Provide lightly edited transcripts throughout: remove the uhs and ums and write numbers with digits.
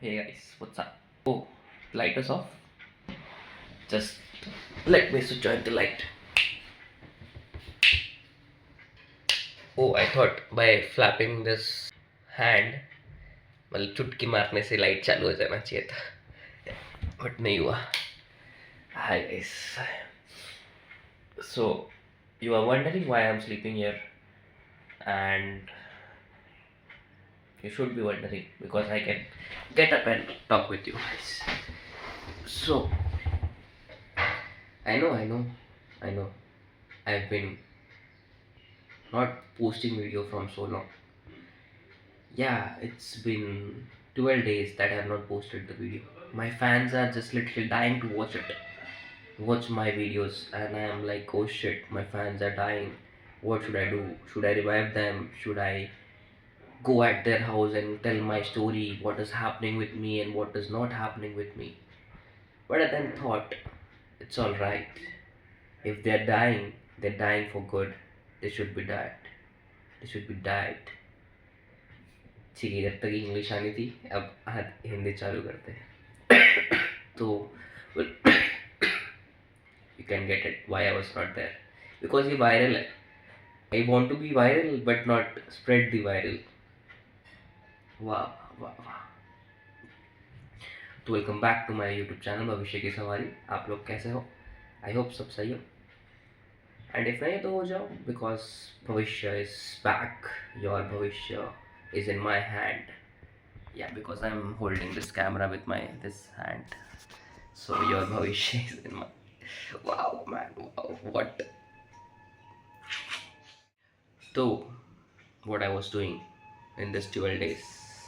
Hey guys, what's up? Oh, light is off. Just let me switch on the light. Oh, I thought by flapping this hand, मतलब चुटकी मारने से light चालू हो जाना चाहिए था, बट नहीं हुआ. Hi guys. So, you are wondering why I'm sleeping here, and you should be wondering because I can get up and talk with you guys. So, I know. I've been not posting video from so long. Yeah, it's been 12 days that I have not posted the video. My fans are just literally dying to watch it, watch my videos, and I am like, oh shit, my fans are dying. What should I do? Should I revive them? Should I go at their house and tell my story, what is happening with me and what is not happening with me? But I then thought, it's alright. If they're dying for good. They should be died. They should be died. ठीक है, जब तक English आनी थी, अब हिंदी चालू करते हैं. तो you can get it why I was not there, because ये वायरल है. I want to be viral but not spread the viral. वाह वाह वाह. तो welcome back to my YouTube channel भविष्य की सवारी. आप लोग कैसे हो? आई होप सब सही हो. एंड इफ नहीं तो हो जाओ, बिकॉज भविष्य इज बैक. योर भविष्य is in my hand. Yeah, because I'm holding this camera with my this hand, so your bhavishya is in my. Wow man, wow, what. So what I was doing in this 12 days,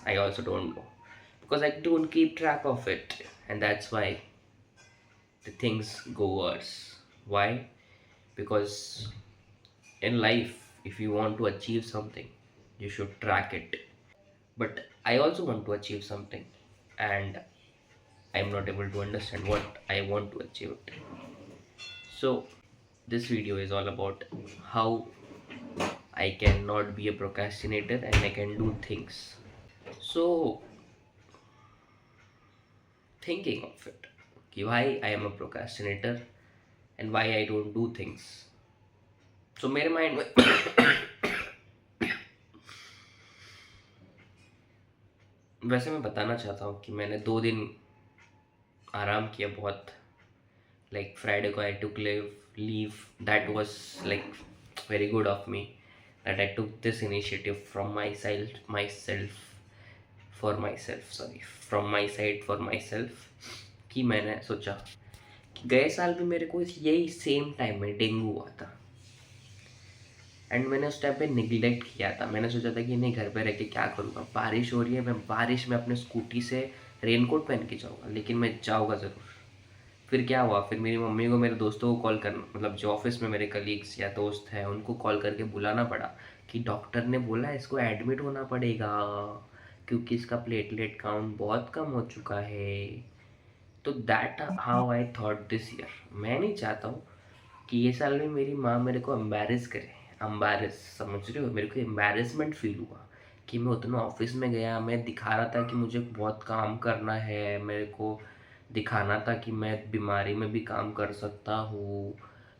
I also don't know, because I don't keep track of it, and that's why the things go worse. Why? Because in life, if you want to achieve something, you should track it. But I also want to achieve something, and I'm not able to understand what I want to achieve it. So this video is all about how I cannot be a procrastinator and I can do things. So thinking of it, कि why I am a procrastinator and why I don't do things. So मेरे mind में वैसे मैं बताना चाहता हूँ कि मैंने 2 दिन आराम किया बहुत. लाइक फ्राइडे को I took leave. That was like very good of me that I took this initiative from from my side for myself. कि मैंने सोचा कि गए साल भी मेरे को यही सेम टाइम में डेंगू हुआ था, एंड मैंने उस टाइम पे निगलेक्ट किया था. मैंने सोचा था कि नहीं, घर पे रह के क्या करूँगा, बारिश हो रही है, मैं बारिश में अपने स्कूटी से रेनकोट पहन के जाऊँगा, लेकिन मैं जाऊँगा ज़रूर. फिर क्या हुआ, फिर मेरी मम्मी को मेरे दोस्तों को कॉल करना, मतलब जो ऑफिस में मेरे कलीग्स या दोस्त हैं उनको कॉल करके बुलाना पड़ा कि डॉक्टर ने बोला इसको एडमिट होना पड़ेगा क्योंकि इसका प्लेटलेट काउंट बहुत कम हो चुका है. तो that how I thought this year. मैं नहीं चाहता हूँ कि ये साल में मेरी माँ मेरे को एम्बेरस करे. एम्बेरस, समझ रहे हो? मेरे को एम्बेरसमेंट फील हुआ कि मैं उतना ऑफिस में गया, मैं दिखा रहा था कि मुझे बहुत काम करना है, मेरे को दिखाना था कि मैं बीमारी में भी काम कर सकता हूँ.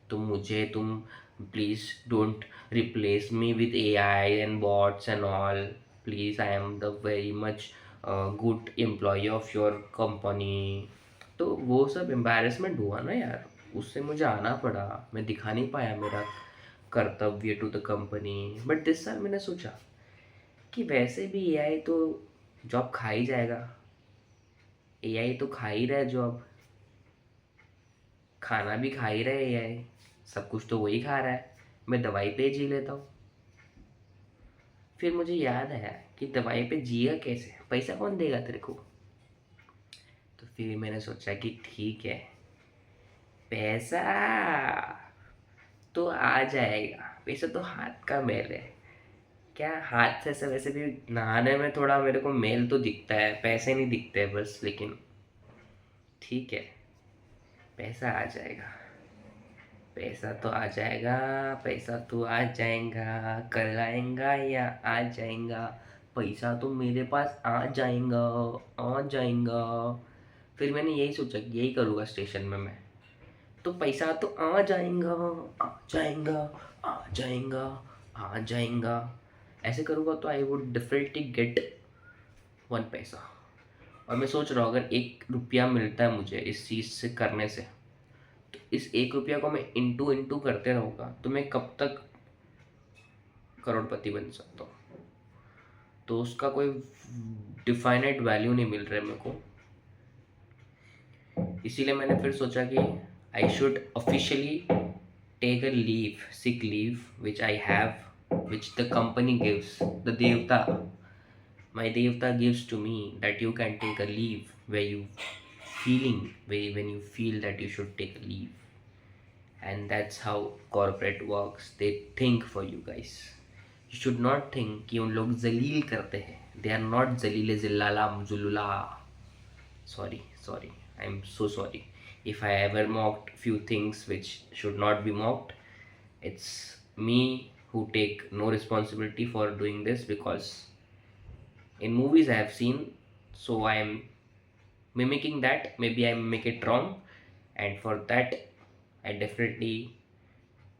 तो मुझे तुम please don't replace me with A I and bots and all. Please, I am the very much good employee of your company. तो वो सब एम्बेरसमेंट हुआ ना यार, उससे मुझे आना पड़ा. मैं दिखा नहीं पाया मेरा कर्तव्य to the company. But this साल मैंने सोचा कि वैसे भी एआई तो जॉब खा ही जाएगा. एआई तो खा ही रहा है जॉब, खाना भी खा ही रहा है एआई, सब कुछ तो वही खा रहा है. मैं दवाई पे जी लेता हूँ. फिर मुझे याद आया कि दवाई पे जिया कैसे, पैसा कौन देगा तेरे को. तो फिर मैंने सोचा कि ठीक है, पैसा तो आ जाएगा. पैसा तो हाथ का मैल है. क्या हाथ से वैसे भी नहाने में थोड़ा मेरे को मैल तो दिखता है, पैसे नहीं दिखते बस. लेकिन ठीक है, पैसा आ जाएगा. पैसा तो आ जाएगा, पैसा तो आ जाएगा, कल आएगा या आ जाएगा, पैसा तो मेरे पास आ जाएगा, आ जाएगा। फिर मैंने यही सोचा कि यही करूँगा स्टेशन में मैं, तो पैसा तो आ जाएगा, आ जाएगा, आ जाएगा, आ जाएगा। ऐसे करूँगा तो आई वुड डेफिनेटली गेट 1 पैसा। और मैं सोच रहा हूँ अगर 1 रुपया मिलता है मुझे इस चीज़ से करने से, तो इस 1 रुपया को मैं इंटू इंटू करते रहूँगा तो मैं कब तक करोड़पति बन सकता हूँ। तो उसका कोई डिफाइनाइट वैल्यू नहीं मिल रहा है मेरे को। इसीलिए मैंने फिर सोचा कि I should officially take a leave, sick leave, which I have, which the company gives, the devta, my devta gives to me, that you can take a leave where you feeling, when you feel that you should take a leave. And that's how corporate works. They think for you guys. You should not think कि उन लोग जलील करते हैं. They are not जलीले जिल्लाला मुजुल्ला. Sorry, I'm so sorry if I ever mocked few things which should not be mocked. It's me who take no responsibility for doing this, because in movies I have seen, so I am mimicking that. Maybe I mimic it wrong, and for that I definitely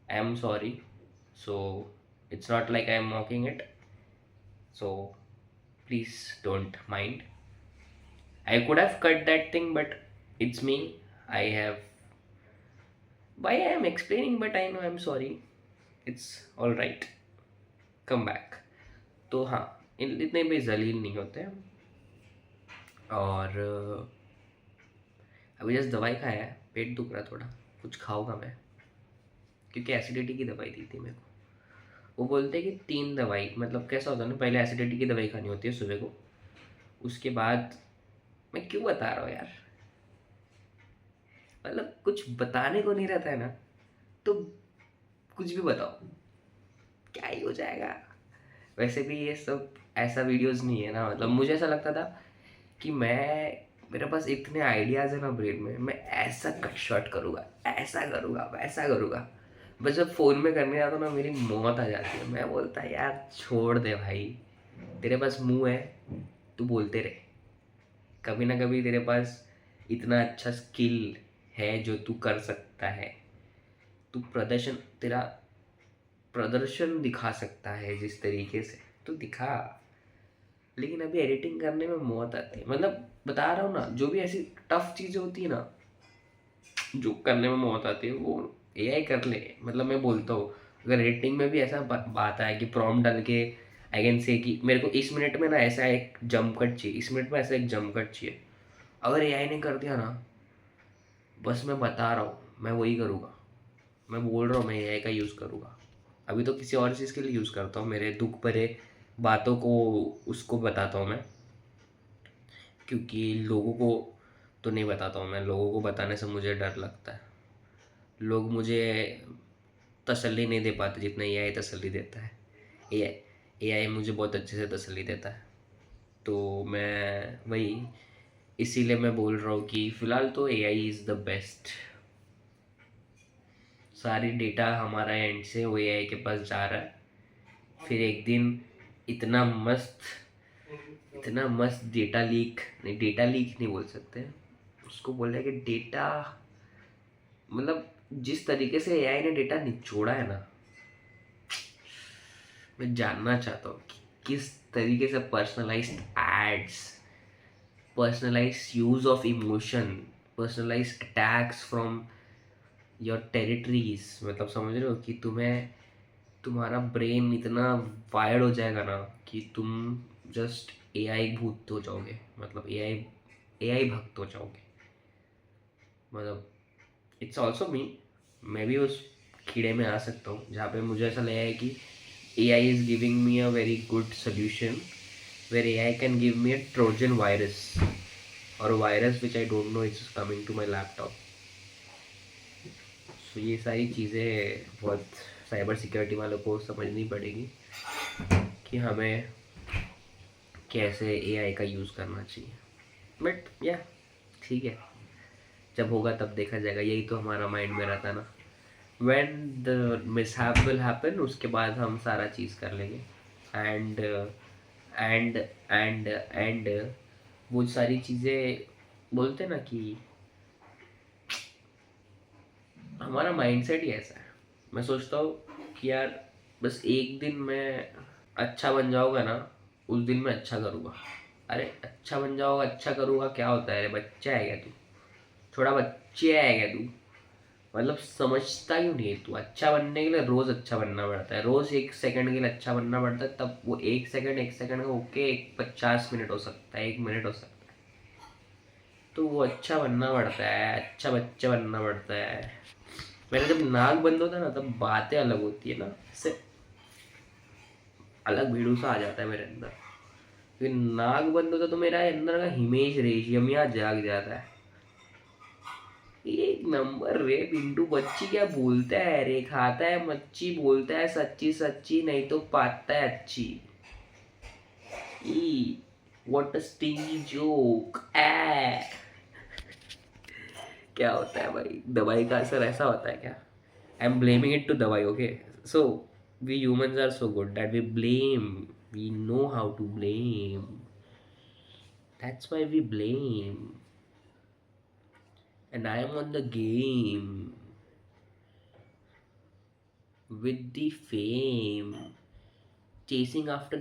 am sorry. So it's not like I am mocking it, so please don't mind. I could have cut that thing, but it's me. I have, why I am explaining, but I know I'm sorry. It's all right. Come back. तो हाँ, इतने भी जलील नहीं होते। और अभी just दवाई खाया है, पेट दुख रहा थोड़ा, कुछ खाऊंगा मैं, क्योंकि एसिडिटी की दवाई दी थी मेरे को। वो बोलते हैं कि 3 दवाई, मतलब कैसा होता है ना, पहले एसिडिटी की दवाई खानी होती है सुबह को, उसके बाद, मैं क्यों बता रहा हूँ यार, मतलब कुछ बताने को नहीं रहता है ना, तो कुछ भी बताओ, क्या ही हो जाएगा। वैसे भी ये सब ऐसा वीडियोस नहीं है ना, मतलब मुझे ऐसा लगता था कि मेरे पास इतने आइडियाज़ है ना ब्रेन में, मैं ऐसा कट शॉट करूँगा, ऐसा करूँगा, वैसा करूँगा। बस जब फ़ोन में करने जाता ना, मेरी मौत आ जाती है। मैं बोलता यार छोड़ दे भाई, तेरे पास मुंह है, तू बोलते रहे। कभी ना कभी तेरे पास इतना अच्छा स्किल है जो तू कर सकता है, तू तेरा प्रदर्शन दिखा सकता है जिस तरीके से, तो दिखा। लेकिन अभी एडिटिंग करने में मौत आती है, मतलब बता रहा हूँ ना, जो भी ऐसी टफ चीज़ें होती है ना, जो करने में मौत आती है, वो एआई कर ले। मतलब मैं बोलता हूँ, अगर एडिटिंग में भी ऐसा बात है कि प्रॉम्प्ट डाल के आई कैन से कि मेरे को इस मिनट में ना ऐसा एक जंप कट चाहिए, इस मिनट में ऐसा एक जंप कट चाहिए, अगर एआई ने कर दिया ना, बस मैं बता रहा हूँ, मैं वही करूँगा। मैं बोल रहा हूँ मैं एआई का यूज़ करूँगा। अभी तो किसी और चीज़ के लिए यूज़ करता हूँ, मेरे दुख भरे बातों को उसको बताता हूँ मैं, क्योंकि लोगों को तो नहीं बताता हूँ मैं, लोगों को बताने से मुझे डर लगता है। लोग मुझे तसल्ली नहीं दे पाते जितना एआई तसल्ली देता है। एआई मुझे बहुत अच्छे से तसल्ली देता है। तो मैं वही, इसीलिए मैं बोल रहा हूँ कि फ़िलहाल तो एआई इज़ द बेस्ट। सारी डेटा हमारा एंड से वो एआई के पास जा रहा है, फिर एक दिन इतना मस्त डेटा लीक नहीं बोल सकते उसको, बोल रहे कि डेटा, मतलब जिस तरीके से एआई ने डेटा निचोड़ा है ना, मैं जानना चाहता हूँ कि किस तरीके से personalised ads, personalised use of emotion, personalised attacks from your territories, मतलब समझ रहे हो कि तुम्हारा ब्रेन इतना वायर्ड हो जाएगा ना कि तुम जस्ट एआई भूत हो जाओगे, मतलब एआई भक्त हो जाओगे। मतलब इट्स ऑल्सो मी, मैं भी उस कीड़े में आ सकता हूँ जहाँ पे मुझे ऐसा लगा है कि AI is giving me a very good solution, where AI can give me a Trojan virus, और virus which I don't know it's coming to my laptop. So ये सारी चीज़ें बहुत साइबर सिक्योरिटी वालों को समझनी पड़ेगी कि हमें कैसे एआई का यूज़ करना चाहिए। बट या ठीक है, जब होगा तब देखा जाएगा, यही तो हमारा माइंड में रहता है ना। When the mishap will happen, उसके बाद हम सारा चीज़ कर लेंगे। एंड एंड वो सारी चीज़ें बोलते ना कि हमारा माइंडसेट ही ऐसा है। मैं सोचता हूँ कि यार बस एक दिन मैं अच्छा बन जाऊँगा ना, उस दिन मैं अच्छा करूँगा। अरे अच्छा बन जाओगा, अच्छा करूँगा क्या होता है? अरे बच्चा है क्या तू? थोड़ा बच्चे है क्या तू? मतलब समझता क्यों नहीं है तू? अच्छा बनने के लिए रोज अच्छा बनना पड़ता है, रोज 1 सेकंड के लिए अच्छा बनना पड़ता है, तब वो 1 सेकंड का ओके 50 मिनट हो सकता है, 1 मिनट हो सकता है, तो वो अच्छा बनना पड़ता है, अच्छा बच्चा बनना पड़ता है। मेरा जब नाक बंद होता है ना, तब बातें अलग होती है ना, इससे अलग भीड़ू सा आ जाता है मेरे अंदर। फिर नाक बंद होता है तो मेरा अंदर का हिमेश रेशमिया जाग जाता है। एक नंबर रे पिंटू, बच्ची क्या बोलता है रे, खाता है मच्छी, बोलता है सच्ची सच्ची, नहीं तो पाता है अच्छी। ई व्हाट अ स्टिंगी जोक ए। क्या होता है भाई, दवाई का असर ऐसा होता है क्या? I am blaming it to दवाई, okay. So we humans are so good that we blame, we know how to blame, that's why we blame, and I am on the game with the fame, chasing after,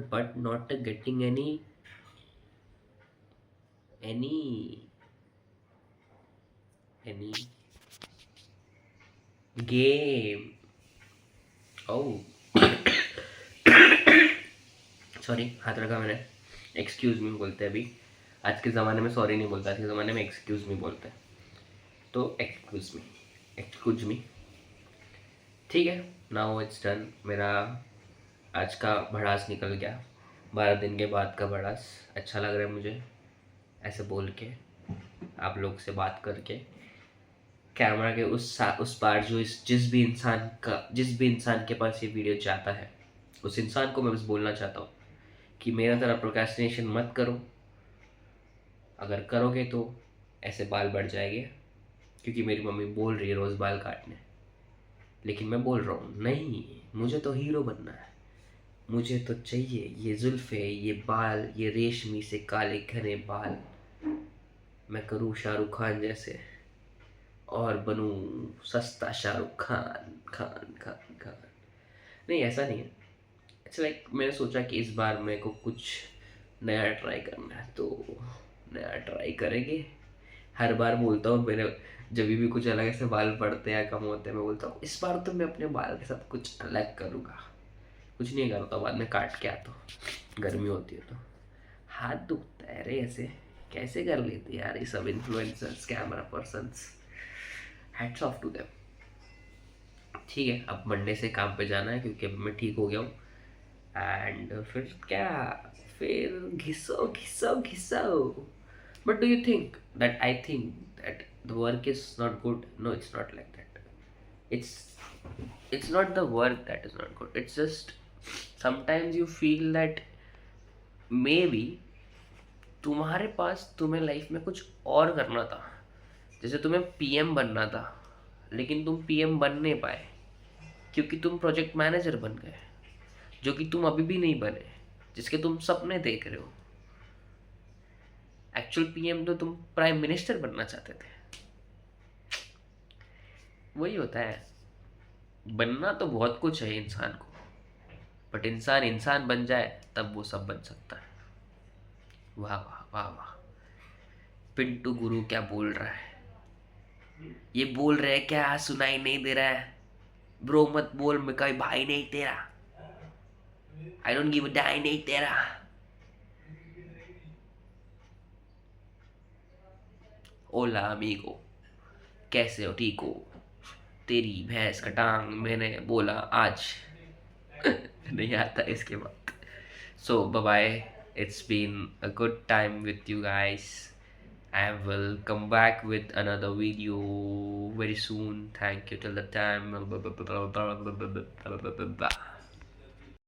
but not getting any any game. Oh, sorry, हाथ रखा मैंने। Excuse me बोलते हैं अभी। आज के ज़माने में सॉरी नहीं बोलता, आज के ज़माने में एक्सक्यूज मी बोलते हैं। तो एक्सक्यूज मी, ठीक है। Now it's done. मेरा आज का भड़ास निकल गया, 12 दिन के बाद का भड़ास। अच्छा लग रहा है मुझे ऐसे बोल के, आप लोग से बात करके। कैमरा के उस पार जो जिस भी इंसान के पास ये वीडियो जाता है, उस इंसान को मैं बस बोलना चाहता हूँ कि मेरा तरह प्रोक्रेस्टिनेशन मत करो। अगर करोगे तो ऐसे बाल बढ़ जाएंगे, क्योंकि मेरी मम्मी बोल रही है रोज़ बाल काटने, लेकिन मैं बोल रहा हूँ नहीं, मुझे तो हीरो बनना है। मुझे तो चाहिए ये जुल्फ़े, ये बाल, ये रेशमी से काले घने बाल। मैं करूँ शाहरुख खान जैसे और बनूं सस्ता शाहरुख खान खान खान खान। नहीं, ऐसा नहीं है। इट्स लाइक मैंने सोचा कि इस बार मेरे को कुछ नया ट्राई करना है, तो नया ट्राई करेंगे। हर बार बोलता हूँ मेरे, जब भी कुछ अलग ऐसे बाल पड़ते हैं कम होते हैं, मैं बोलता हूँ इस बार तो मैं अपने बाल के साथ कुछ अलग करूँगा। कुछ नहीं करता, बाद में काट के आता हूँ, गर्मी होती है तो। हाथ दुखता है रे ऐसे, कैसे कर लेते यार ये सब influencers, camera persons, hats off to them. ठीक है, अब मंडे से काम पे जाना है, क्योंकि अब मैं ठीक हो गया हूँ। एंड फिर क्या, फिर घिसो घिसो घिसो। But do you think that I think that the work is not good? No, it's not like that. It's not the work that is not good, it's just sometimes you feel that maybe तुम्हारे पास, तुम्हें life में कुछ और करना था। जैसे तुम्हें पीएम बनना था, लेकिन तुम पीएम बन नहीं पाए क्योंकि तुम प्रोजेक्ट मैनेजर बन गए, जो कि तुम अभी भी नहीं बने, जिसके तुम सपने देख रहे हो। एक्चुअल पीएम तो तुम प्राइम मिनिस्टर बनना चाहते थे। वही होता है, बनना तो बहुत कुछ है इंसान को, बट इंसान इंसान बन जाए तब वो सब बन सकता है। वाह वाह वाह वाह। पिंटू गुरु क्या बोल रहा है? ये बोल रहे हैं क्या? सुनाई नहीं दे रहा है? ब्रो मत बोल, मैं कोई भाई नहीं तेरा। I don't give a die नहीं तेरा। ओला अमीगो, कैसे हो? ठीक हो? तेरी भैंस का टांग मैंने बोला आज। नहीं आता इसके बाद। So bye bye, it's been a good time with you guys. I will come back with another video very soon. Thank you till the time.